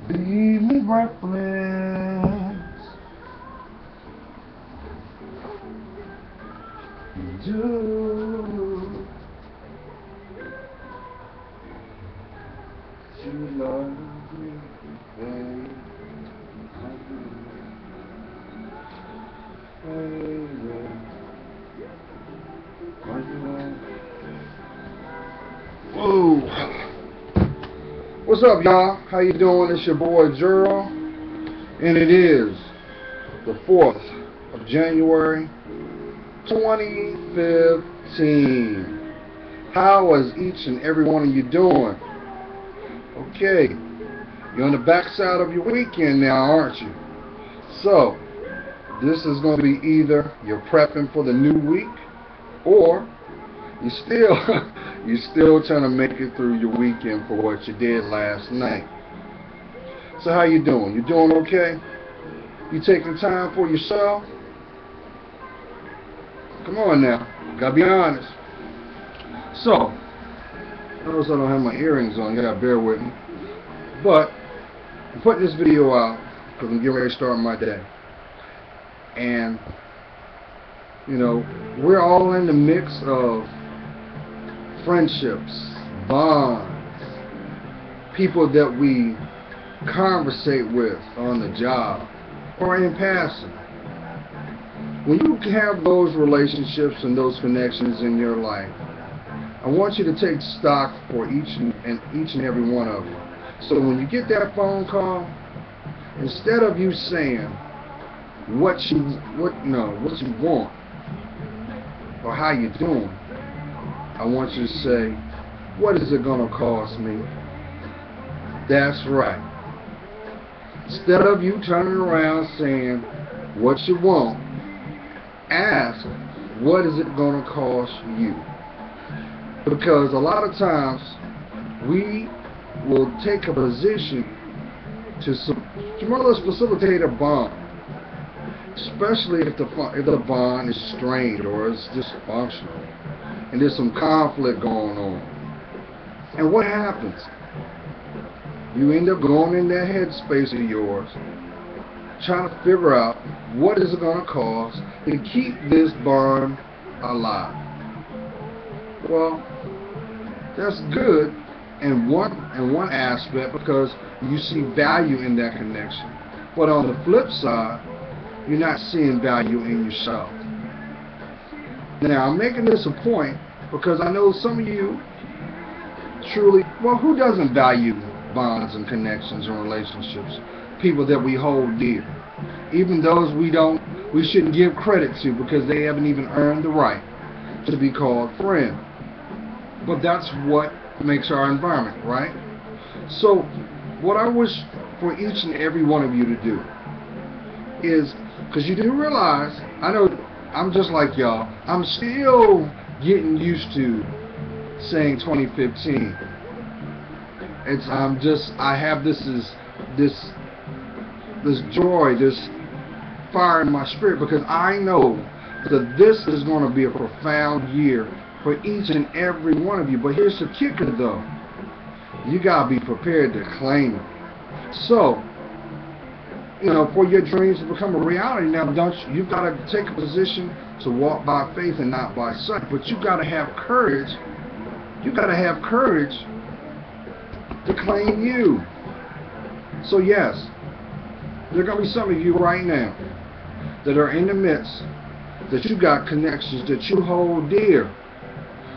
Leave me breathless. Do you love me, baby? Whoa. What's up, y'all? How you doing? It's your boy Youre, and it is the 4th of January 2015. How is each and every one of you doing? Okay, you're on the backside of your weekend now, aren't you? So, this is going to be either you're prepping for the new week, or you still trying to make it through your weekend for what you did last night. So how you doing? You doing okay? You taking time for yourself? Come on now, gotta be honest. So, notice I don't have my earrings on. You gotta bear with me. But I'm putting this video out because I'm getting ready to start my day. And you know, we're all in the mix of friendships, bonds, people that we conversate with on the job or in passing. When you have those relationships and those connections in your life, I want you to take stock for each and every one of them. So when you get that phone call, instead of you saying what you want or how you doing, I want you to say, what is it gonna cost me? That's right. Instead of you turning around saying what you want, ask, what is it gonna cost you? Because a lot of times we will take a position to more or less facilitate a bond, especially if the bond is strained or is dysfunctional and there's some conflict going on. And what happens? You end up going in that headspace of yours, trying to figure out what is it going to cost to keep this bond alive. Well, that's good in one aspect because you see value in that connection. But on the flip side, you're not seeing value in yourself. Now, I'm making this a point because I know some of you truly, well, who doesn't value bonds and connections and relationships? People that we hold dear. Even those we shouldn't give credit to because they haven't even earned the right to be called friend. But that's what makes our environment, right? So, what I wish for each and every one of you to do is, because you do realize, I know I'm just like y'all, I'm still getting used to saying 2015. I have this joy, this fire in my spirit, because I know that this is going to be a profound year for each and every one of you. But here's the kicker though, you gotta be prepared to claim it. So, you know, for your dreams to become a reality, now you've got to take a position to walk by faith and not by sight. But you've got to have courage. You've got to have courage to claim you. So yes, there are going to be some of you right now that are in the midst, that you got connections that you hold dear.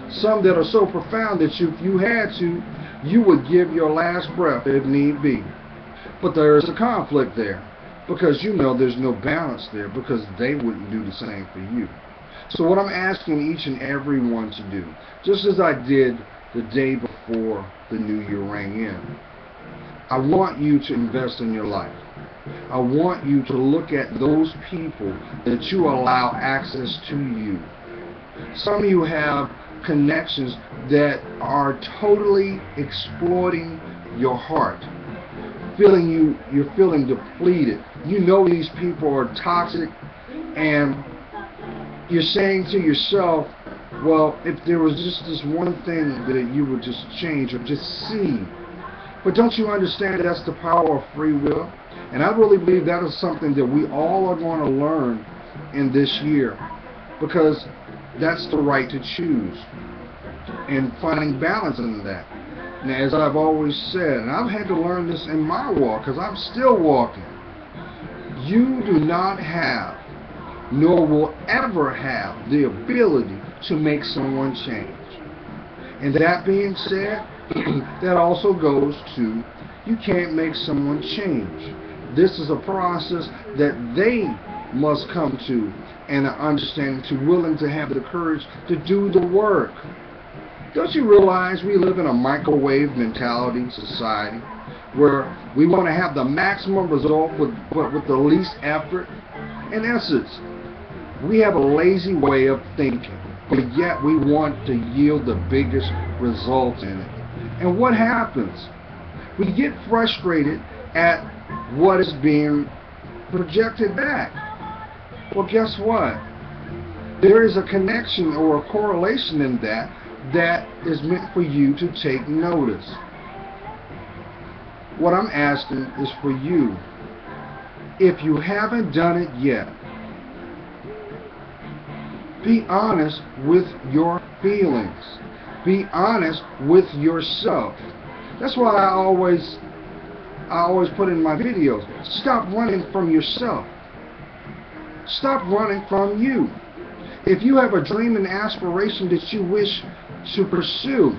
Some that are so profound that if you had to, you would give your last breath if need be. But there is a conflict there, because you know there's no balance there, because they wouldn't do the same for you. So what I'm asking each and every one to do, just as I did the day before the new year rang in, I want you to invest in your life. I want you to look at those people that you allow access to you. Some of you have connections that are totally exploiting your heart. You're feeling depleted. You know these people are toxic, and you're saying to yourself, well, if there was just this one thing that you would just change or just see, But don't you understand that's the power of free will? And I really believe that is something that we all are going to learn in this year, because that's the right to choose and finding balance in that. Now, as I've always said, and I've had to learn this in my walk because I'm still walking, you do not have, nor will ever have, the ability to make someone change. And that being said, that also goes to, you can't make someone change. This is a process that they must come to and an understanding, to willing to have the courage to do the work. Don't you realize we live in a microwave mentality society where we want to have the maximum result with the least effort? In essence, we have a lazy way of thinking, but yet we want to yield the biggest result in it. And what happens? We get frustrated at what is being projected back. Well, guess what? There is a connection or a correlation in that is meant for you to take notice. What I'm asking is for you, if you haven't done it yet, be honest with your feelings. Be honest with yourself. That's why I always put in my videos, stop running from yourself. Stop running from you. If you have a dream and aspiration that you wish to pursue,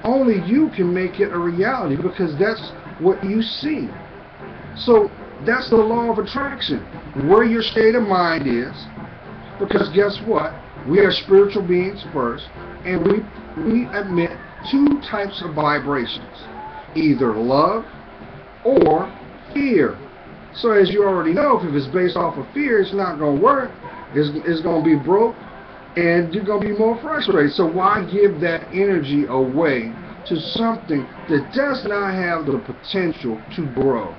only you can make it a reality, because that's what you see. So that's the law of attraction, where your state of mind is. Because guess what? We are spiritual beings first, and we emit two types of vibrations, either love or fear. So as you already know, if it's based off of fear, it's not going to work. It's going to be broke, and you're going to be more frustrated. So why give that energy away to something that does not have the potential to grow?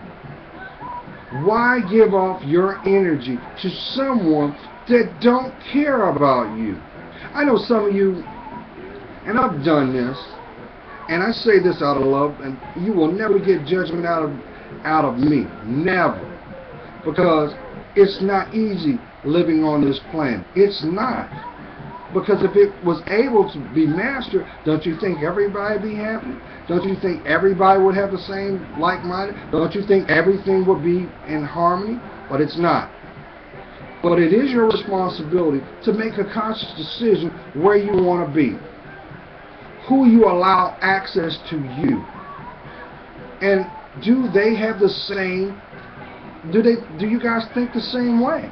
Why give off your energy to someone that don't care about you? I know some of you, and I've done this, and I say this out of love, and you will never get judgment out of me. Never. Because it's not easy living on this planet. It's not. Because if it was able to be mastered, don't you think everybody would be happy? Don't you think everybody would have the same like-minded? Don't you think everything would be in harmony? But it's not. But it is your responsibility to make a conscious decision where you want to be, who you allow access to you, and do they have the same? Do you guys think the same way?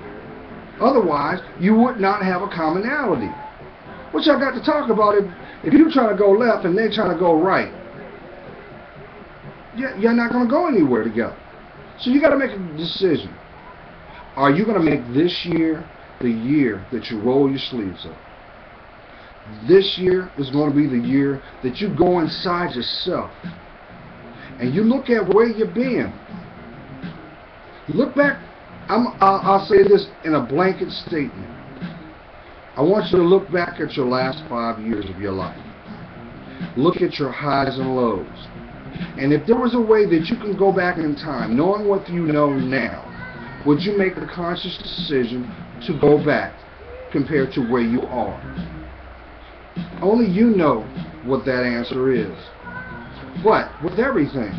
Otherwise, you would not have a commonality. What y'all got to talk about if you're trying to go left and they're trying to go right? You're not going to go anywhere together. So you got to make a decision. Are you going to make this year the year that you roll your sleeves up? This year is going to be the year that you go inside yourself and you look at where you've been. Look back. I'll say this in a blanket statement. I want you to look back at your last 5 years of your life. Look at your highs and lows. And if there was a way that you can go back in time, knowing what you know now, would you make a conscious decision to go back compared to where you are? Only you know what that answer is. But with everything,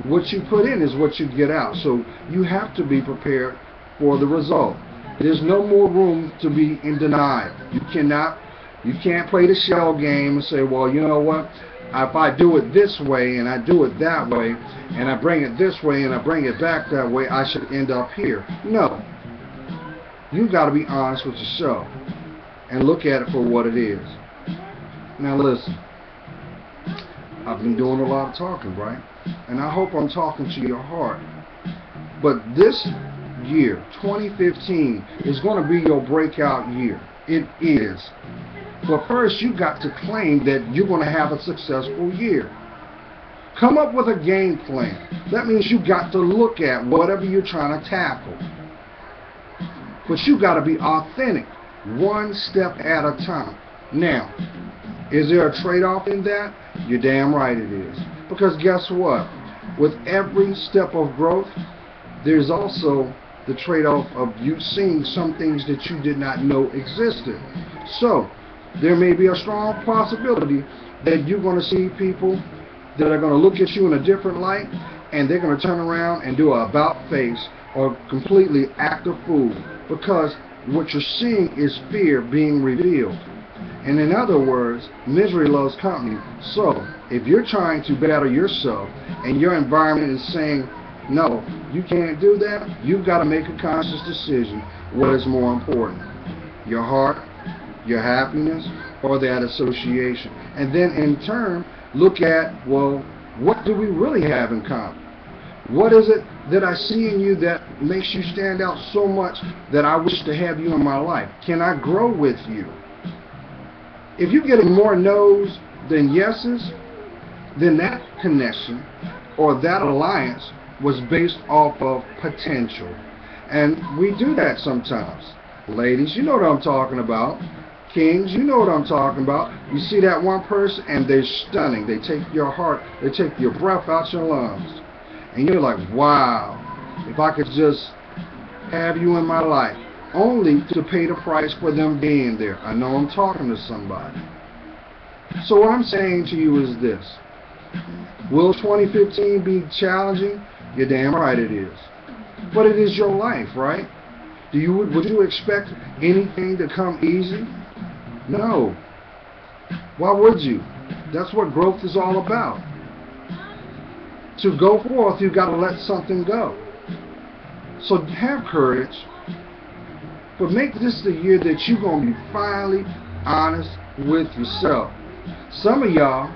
what you put in is what you get out. So you have to be prepared for the result. There's no more room to be in denial. You can't play the shell game and say, well, you know what? If I do it this way and I do it that way and I bring it this way and I bring it back that way, I should end up here. No. You've got to be honest with yourself and look at it for what it is. Now listen, I've been doing a lot of talking, right? And I hope I'm talking to your heart. But this year, 2015, is going to be your breakout year. It is. But first, you got to claim that you're going to have a successful year. Come up with a game plan. That means you got to look at whatever you're trying to tackle. But you got to be authentic, one step at a time. Now, is there a trade-off in that? You're damn right it is. Because guess what? with every step of growth, there's also the trade-off of you seeing some things that you did not know existed. So there may be a strong possibility that you're going to see people that are going to look at you in a different light, and they're going to turn around and do a about face or completely act a fool, because what you're seeing is fear being revealed. And in other words, misery loves company. So if you're trying to better yourself and your environment is saying, no, you can't do that, you've got to make a conscious decision. What is more important? Your heart, your happiness, or that association? And then in turn, look at, well, what do we really have in common? What is it that I see in you that makes you stand out so much that I wish to have you in my life? Can I grow with you? If you're getting more no's than yeses, then that connection or that alliance was based off of potential. And we do that sometimes. Ladies, you know what I'm talking about. Kings, you know what I'm talking about. You see that one person and they're stunning. They take your heart, they take your breath out your lungs. And you're like, wow, if I could just have you in my life, only to pay the price for them being there. I know I'm talking to somebody. So what I'm saying to you is this. Will 2015 be challenging? You're damn right it is. But it is your life, right? Would you expect anything to come easy? No. Why would you? That's what growth is all about. To go forth, you've got to let something go. So have courage. But make this the year that you're going to be finally honest with yourself. Some of y'all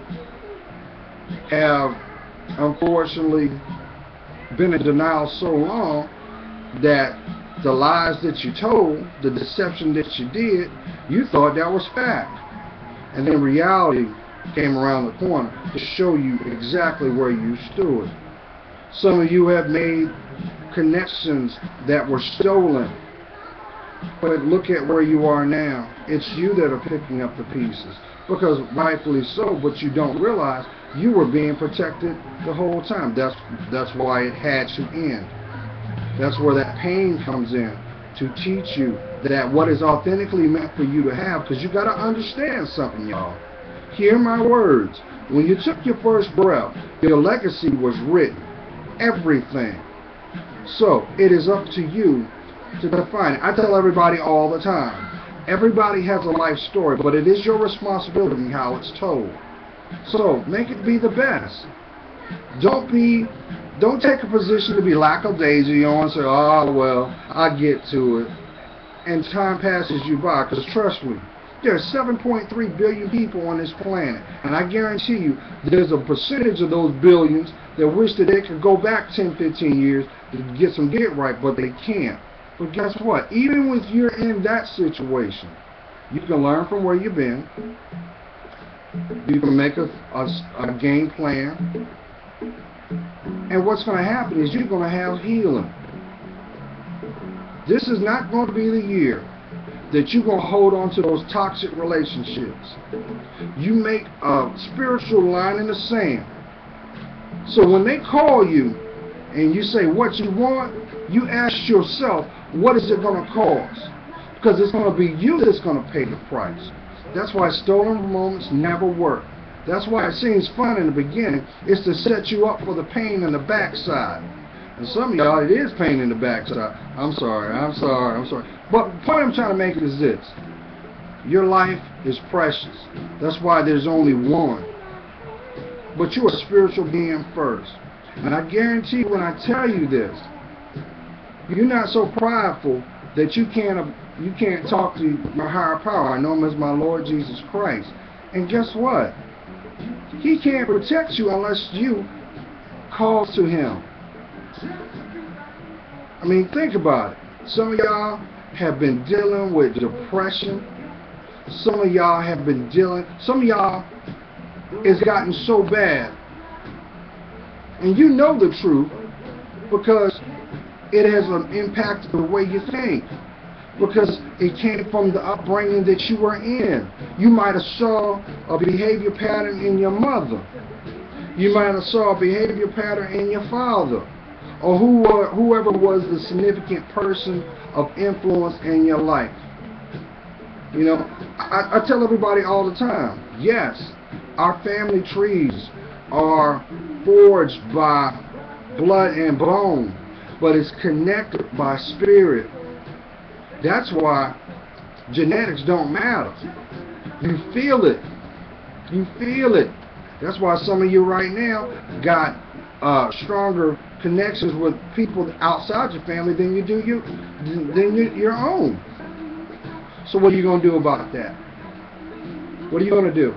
have, unfortunately, been in denial so long that the lies that you told, the deception that you did, you thought that was fact. And then reality came around the corner to show you exactly where you stood. Some of you have made connections that were stolen. But look at where you are now. It's you that are picking up the pieces. Because rightfully so, but you don't realize you were being protected the whole time. That's why it had to end. That's where that pain comes in, to teach you that what is authentically meant for you to have, because you got to understand something, y'all. Hear my words. When you took your first breath, your legacy was written. Everything. So it is up to you to define it. I tell everybody all the time, everybody has a life story, but it is your responsibility how it's told. So make it be the best. Don't take a position to be lackadaisical and say, oh well, I'll get to it. And time passes you by, because trust me, there are 7.3 billion people on this planet, and I guarantee you there's a percentage of those billions that wish that they could go back 10, 15 years to get some get right, but they can't. But guess what? Even when you're in that situation, you can learn from where you've been. You can make a game plan. And what's going to happen is you're going to have healing. This is not going to be the year that you're going to hold on to those toxic relationships. You make a spiritual line in the sand. So when they call you and you say what you want, you ask yourself, what is it going to cost? Because it's going to be you that's going to pay the price. That's why stolen moments never work. That's why it seems fun in the beginning. It's to set you up for the pain in the backside. And some of y'all, it is pain in the backside. I'm sorry. But the point I'm trying to make is this. Your life is precious. That's why there's only one. But you're a spiritual being first. And I guarantee when I tell you this, you're not so prideful that you can't talk to your higher power. I know him as my Lord Jesus Christ. And guess what? He can't protect you unless you call to him. I mean, think about it. Some of y'all have been dealing with depression. Some of y'all it's gotten so bad. And you know the truth because it has impacted the way you think. Because it came from the upbringing that you were in. You might have saw a behavior pattern in your mother. You might have saw a behavior pattern in your father, or whoever was the significant person of influence in your life. You know, I tell everybody all the time, yes, our family trees are forged by blood and bone, but it's connected by spirit. That's why genetics don't matter. You feel it. You feel it. That's why some of you right now got stronger connections with people outside your family than you do your own. So what are you going to do about that? What are you going to do?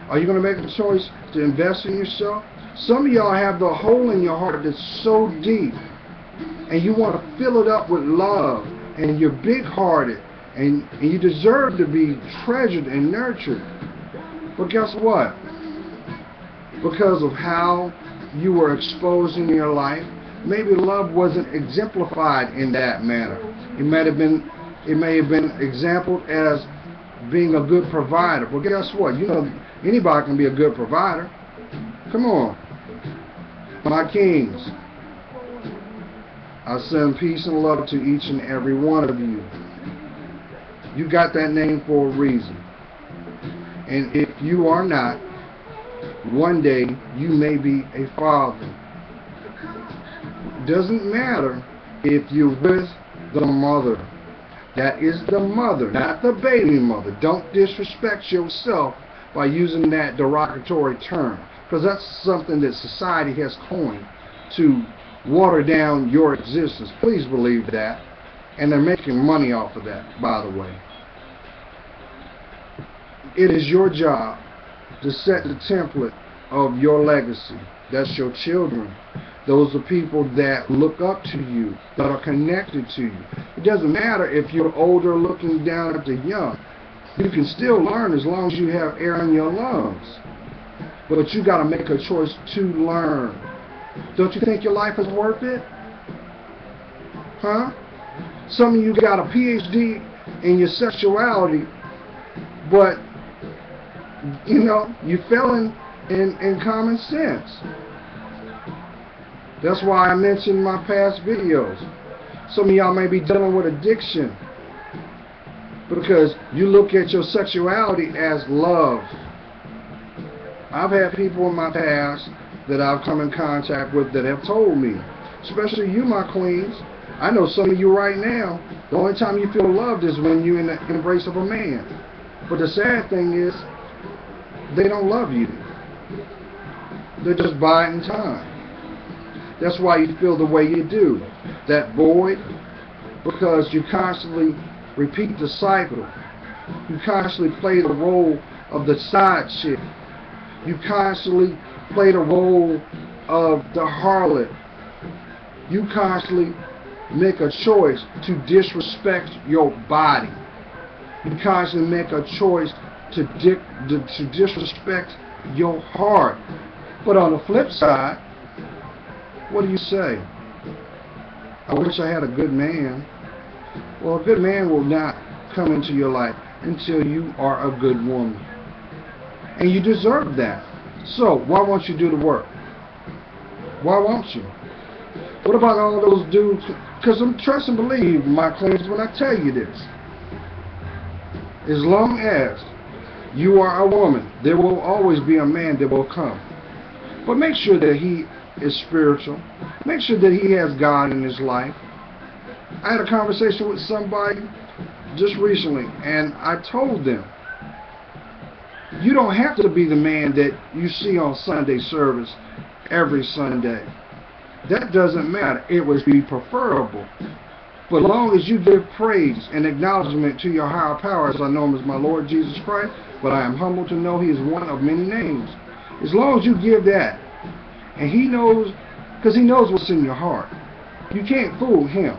Are you going to make a choice to invest in yourself? Some of y'all have the hole in your heart that's so deep, and you want to fill it up with love, and you're big-hearted, and you deserve to be treasured and nurtured. But guess what? Because of how you were exposed in your life, maybe love wasn't exemplified in that manner. It may have been exampled as being a good provider. Well, guess what? You know, anybody can be a good provider. Come on. My kings, I send peace and love to each and every one of you. You got that name for a reason. And if you are not, one day you may be a father. Doesn't matter if you're with the mother. That is the mother, not the baby mother. Don't disrespect yourself by using that derogatory term, because that's something that society has coined to water down your existence. Please believe that. And they're making money off of that, by the way. It is your job to set the template of your legacy. That's your children. Those are people that look up to you, that are connected to you. It doesn't matter if you're older looking down at the young. You can still learn as long as you have air in your lungs. But you got to make a choice to learn. Don't you think your life is worth it? Huh? Some of you got a PhD in your sexuality, but you know, you fell in common sense. That's why I mentioned in my past videos. Some of y'all may be dealing with addiction because you look at your sexuality as love. I've had people in my past that I've come in contact with that have told me, especially you, my queens. I know some of you right now, the only time you feel loved is when you're in the embrace of a man. But the sad thing is, they don't love you. They're just biding time. That's why you feel the way you do. That void, because you constantly repeat the cycle. You constantly play the role of the side chick. You constantly play the role of the harlot. You constantly make a choice to disrespect your body. You constantly make a choice to disrespect your heart. But on the flip side, what do you say? I wish I had a good man. Well, a good man will not come into your life until you are a good woman. And you deserve that. So, why won't you do the work? Why won't you? What about all those dudes? Because I'm trust and believe, my queens, when I tell you this. As long as you are a woman, there will always be a man that will come. But make sure that he is spiritual. Make sure that he has God in his life. I had a conversation with somebody just recently, and I told them, you don't have to be the man that you see on Sunday service every Sunday. That doesn't matter. It would be preferable. But as long as you give praise and acknowledgement to your higher power, as I know him as my Lord Jesus Christ, but I am humbled to know he is one of many names. As long as you give that, and he knows, because he knows what's in your heart. You can't fool him.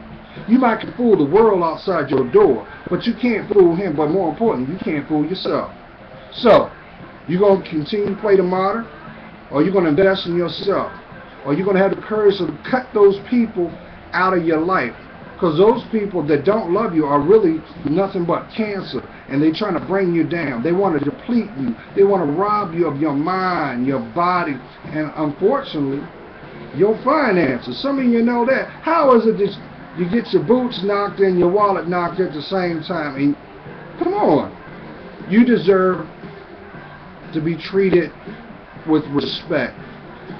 You might can fool the world outside your door, but you can't fool him. But more importantly, you can't fool yourself. So, you're going to continue to play the martyr, or you're going to invest in yourself, or you're going to have the courage to cut those people out of your life Because those people that don't love you are really nothing but cancer, and they're trying to bring you down. They want to deplete you. They want to rob you of your mind, your body, and unfortunately, your finances. Some of you know that. How is it that you get your boots knocked and your wallet knocked at the same time? And come on. You deserve to be treated with respect.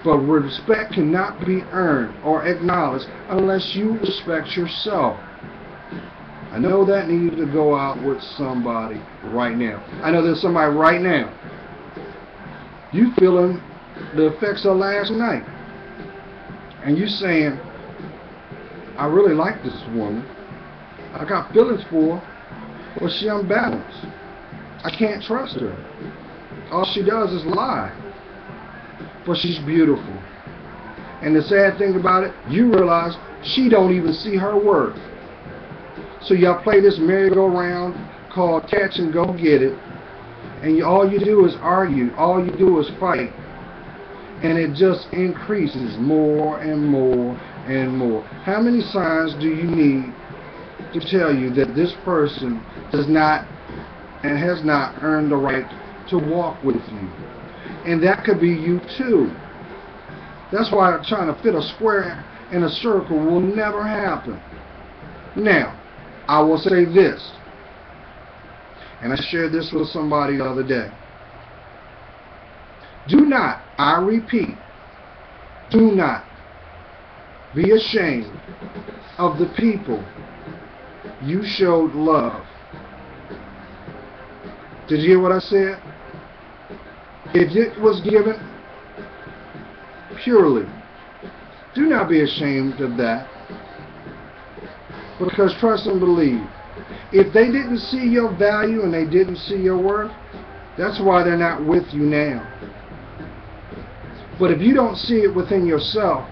But respect cannot be earned or acknowledged unless you respect yourself. I know that needs to go out with somebody right now. I know there's somebody right now. You feeling the effects of last night. And you saying, I really like this woman. I got feelings for her, but she unbalanced. I can't trust her. All she does is lie. But she's beautiful. And the sad thing about it, you realize she don't even see her worth. So y'all play this merry-go-round called catch and go get it. And all you do is argue. All you do is fight. And it just increases more and more and more. How many signs do you need to tell you that this person does not and has not earned the right to walk with you? And that could be you too. That's why trying to fit a square in a circle will never happen. Now, I will say this, and I shared this with somebody the other day. Do not, I repeat, do not be ashamed of the people you showed love. Did you hear what I said? If it was given purely, do not be ashamed of that. Because trust and believe, if they didn't see your value and they didn't see your worth, that's why they're not with you now. But if you don't see it within yourself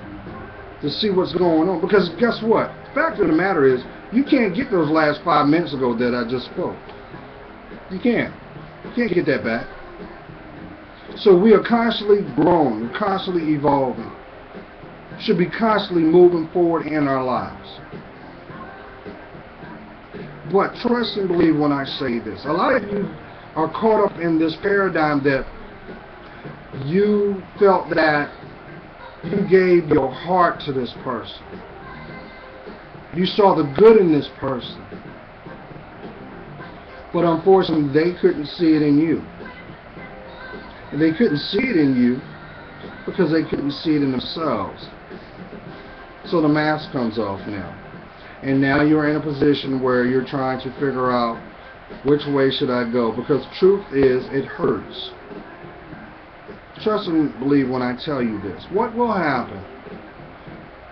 to see what's going on, because guess what? The fact of the matter is, you can't get those last 5 minutes ago that I just spoke. You can't. You can't get that back. So we are constantly growing, we're constantly evolving. Should be constantly moving forward in our lives. But trust and believe when I say this. A lot of you are caught up in this paradigm that you felt that you gave your heart to this person. You saw the good in this person. But unfortunately, they couldn't see it in you. And they couldn't see it in you because they couldn't see it in themselves. So the mask comes off now. And now you're in a position where you're trying to figure out which way should I go. Because truth is, it hurts. Trust and believe when I tell you this. What will happen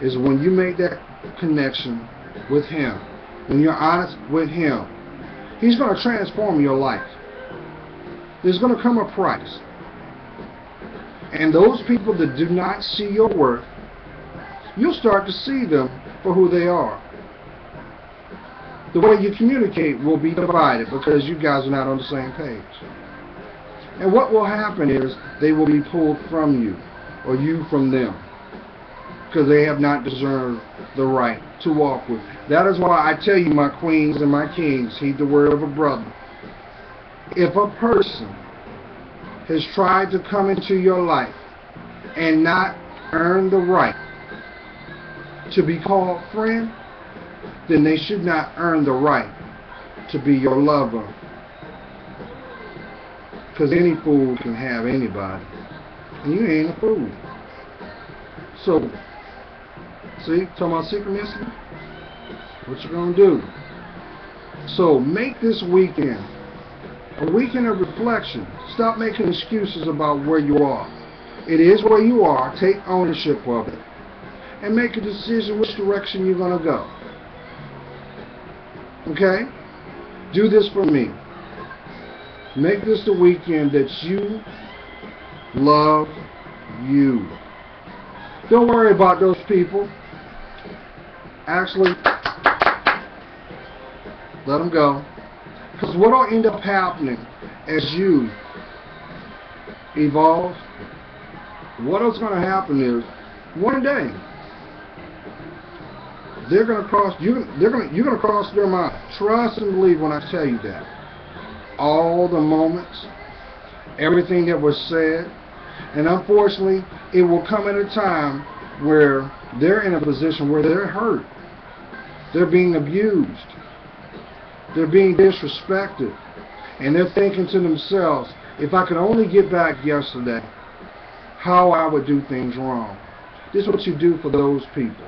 is when you make that connection with Him, when you're honest with Him, He's going to transform your life. There's going to come a price. And those people that do not see your worth, you'll start to see them for who they are. The way you communicate will be divided because you guys are not on the same page. And what will happen is they will be pulled from you, or you from them, because they have not deserved the right to walk with. That is why I tell you, my queens and my kings, heed the word of a brother. If a person has tried to come into your life and not earn the right to be called friend, then they should not earn the right to be your lover. Because any fool can have anybody, and you ain't a fool. So, see, talking about synchronicity, what you gonna do? So make this weekend a weekend of reflection. Stop making excuses about where you are. It is where you are. Take ownership of it. And make a decision which direction you're going to go. Okay? Do this for me. Make this the weekend that you love you. Don't worry about those people. Actually, let them go. Because what will end up happening as you evolve, what is going to happen is, one day, they're gonna cross you're gonna cross their mind. Trust and believe when I tell you that. All the moments, everything that was said, and unfortunately, it will come at a time where they're in a position where they're hurt. They're being abused. They're being disrespected. And they're thinking to themselves, if I could only get back yesterday, how I would do things wrong. This is what you do for those people.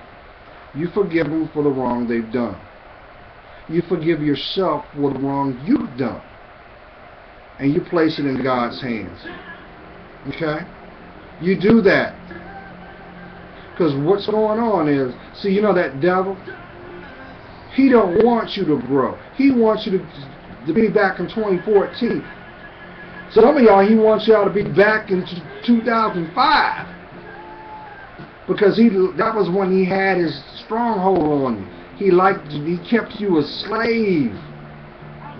You forgive them for the wrong they've done. You forgive yourself for the wrong you've done. And you place it in God's hands. Okay? You do that. Because what's going on is, see, you know that devil? He don't want you to grow. He wants you to be back in 2014. Some of y'all, he wants y'all to be back in 2005. Because that was when he had his stronghold on you. He kept you a slave.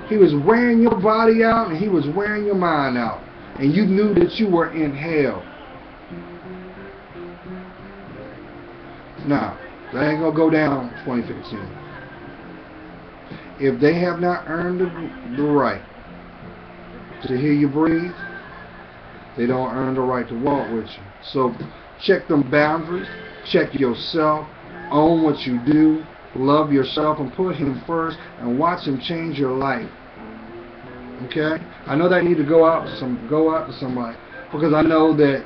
He was wearing your body out and he was wearing your mind out. And you knew that you were in hell. Now, that ain't going to go down 2015. If they have not earned the right to hear you breathe, they don't earn the right to walk with you. So check them boundaries, check yourself, own what you do, love yourself, and put him first, and watch him change your life. Okay? I know that I need to go out to somebody, because I know that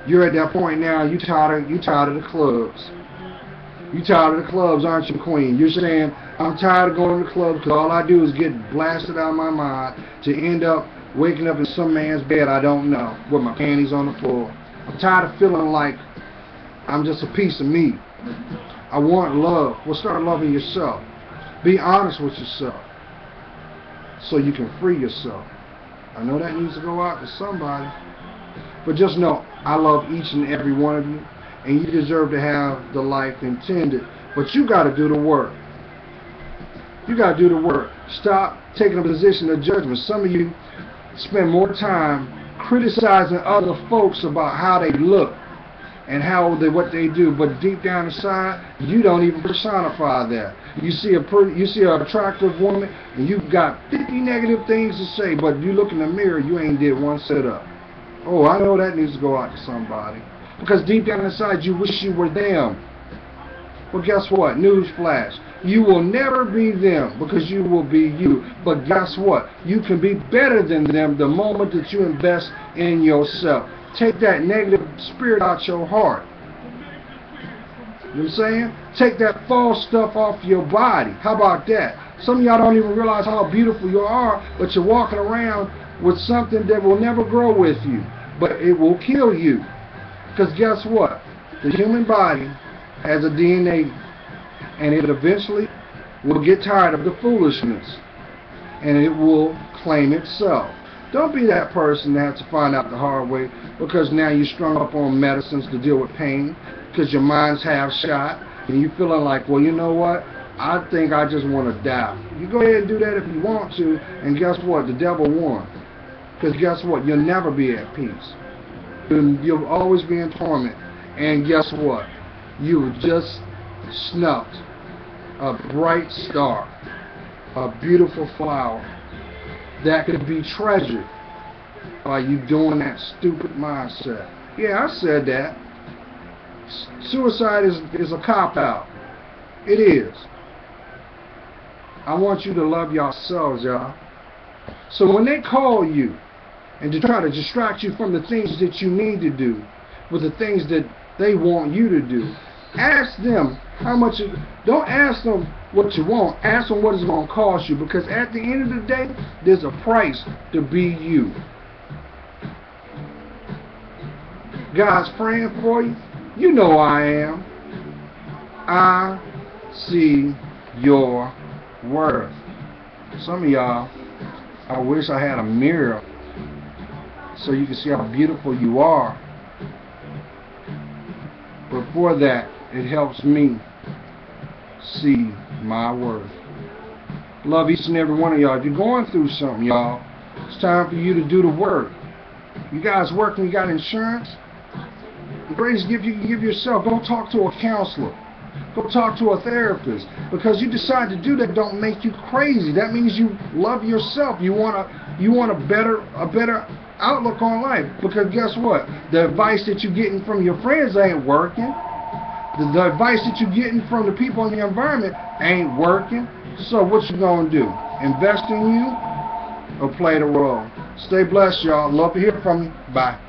you're at that point now. You tired of the clubs. You tired of the clubs, aren't you, Queen? You're saying, I'm tired of going to the club because all I do is get blasted out of my mind to end up waking up in some man's bed I don't know with my panties on the floor. I'm tired of feeling like I'm just a piece of meat. I want love. Well, start loving yourself. Be honest with yourself so you can free yourself. I know that needs to go out to somebody. But just know, I love each and every one of you, and you deserve to have the life intended. But you got to do the work. You got to do the work. Stop taking a position of judgment. Some of you spend more time criticizing other folks about how they look and what they do, but deep down inside, you don't even personify that. You see an attractive woman, and you've got 50 negative things to say, but you look in the mirror, you ain't did one sit up. Oh, I know that needs to go out to somebody. Because deep down inside, you wish you were them. Well, guess what? Newsflash. You will never be them because you will be you. But guess what? You can be better than them the moment that you invest in yourself. Take that negative spirit out your heart. You know what I'm saying? Take that false stuff off your body. How about that? Some of y'all don't even realize how beautiful you are, but you're walking around with something that will never grow with you, but it will kill you. Because guess what? The human body has a DNA, and it eventually will get tired of the foolishness, and it will claim itself. Don't be that person that has to find out the hard way because now you're strung up on medicines to deal with pain because your mind's half shot, and you're feeling like, well, you know what? I think I just want to die. You go ahead and do that if you want to, and guess what? The devil won. Because guess what? You'll never be at peace. You'll always be in torment. And guess what? You just snuffed a bright star, a beautiful flower that could be treasured by you doing that stupid mindset. Yeah, I said that. Suicide is a cop-out. It is. I want you to love yourselves, y'all. So when they call you and to try to distract you from the things that you need to do with the things that they want you to do, ask them how much. Don't ask them what you want. Ask them what it's going to cost you, because at the end of the day, there's a price to be you. God's praying for you. You know I am. I see your worth. Some of y'all, I wish I had a mirror so you can see how beautiful you are. But for that, it helps me see my worth. Love each and every one of y'all. If you're going through something, y'all, it's time for you to do the work. You guys working, you got insurance? The greatest gift you can give yourself. Don't talk to a counselor. Go talk to a therapist. Because you decide to do that don't make you crazy. That means you love yourself. You want a better outlook on life. Because guess what? The advice that you're getting from your friends ain't working. The advice that you're getting from the people in the environment ain't working. So what you gonna do? Invest in you or play the role? Stay blessed, y'all. Love to hear from you. Bye.